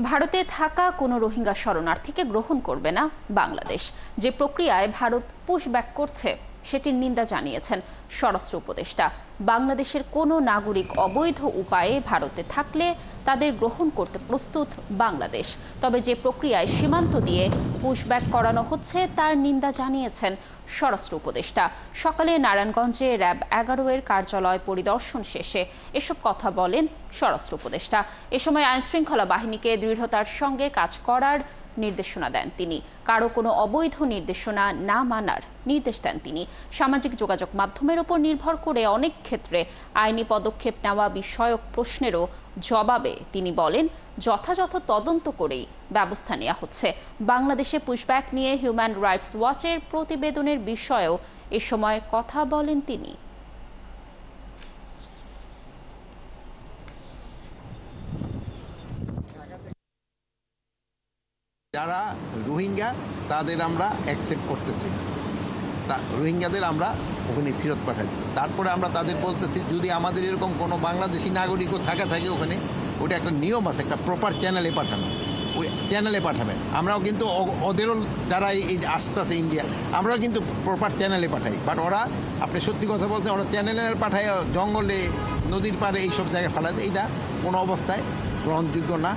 ভারতে থাকা কোনো রোহিঙ্গা শরণার্থীকে গ্রহণ করবে না বাংলাদেশ। যে প্রক্রিয়ায় ভারত পুশব্যাক করছে সেটির নিন্দা জানিয়েছেন স্বরাষ্ট্র উপদেষ্টা। বাংলাদেশের কোনো নাগরিক অবৈধ উপায়ে ভারতে থাকলে তাদের গ্রহণ করতে প্রস্তুত বাংলাদেশ। তবে যে প্রক্রিয়ায় সীমান্ত দিয়ে পুশব্যাক করানো হচ্ছে তার নিন্দা জানিয়েছেন স্বরাষ্ট্র উপদেষ্টা। সকালে নারায়ণগঞ্জে র্যাব 11 কার্যালয় পরিদর্শন শেষে এসব কথা বলেন স্বরাষ্ট্র উপদেষ্টা। এ সময় আইনশৃঙ্খলা বাহিনীকে দৃঢ়তার সঙ্গে কাজ করার নির্দেশনা দেন তিনি। কারো কোনো অবৈধ নির্দেশনা না মানার নির্দেশ দেন তিনি। সামাজিক যোগাযোগ মাধ্যমের উপর নির্ভর করে অনেক ক্ষেত্রে আইনি পদক্ষেপ নেওয়া বিষয়ক প্রশ্নেরও জবাবে তিনি বলেন, যথাযথ তদন্ত করেই ব্যবস্থা নেওয়া হচ্ছে। বাংলাদেশে পুশব্যাক নিয়ে হিউম্যান রাইটস ওয়াচের প্রতিবেদনের বিষয়েও এ সময় কথা বলেন তিনি। যারা রোহিঙ্গা তাদের আমরা অ্যাকসেপ্ট করতেছি, রোহিঙ্গাদের আমরা ওখানে ফেরত পাঠাচ্ছি। তারপরে আমরা তাদের বলতেছি যদি আমাদের এরকম কোনো বাংলাদেশি নাগরিকও থাকে ওখানে, ওটা একটা নিয়ম আছে, একটা প্রপার চ্যানেলে পাঠানো, ওই চ্যানেলে পাঠাবেন। আমরাও কিন্তু ওদেরও যারা এই আসতেছে ইন্ডিয়া, আমরাও কিন্তু প্রপার চ্যানেলে পাঠাই। বাট ওরা, আপনি সত্যি কথা বলতে, ওরা চ্যানেলে পাঠায় জঙ্গলে, নদীর পাড়ে এইসব জায়গায় ফেলাতে, এইটা কোনো অবস্থায় গ্রহণযোগ্য না।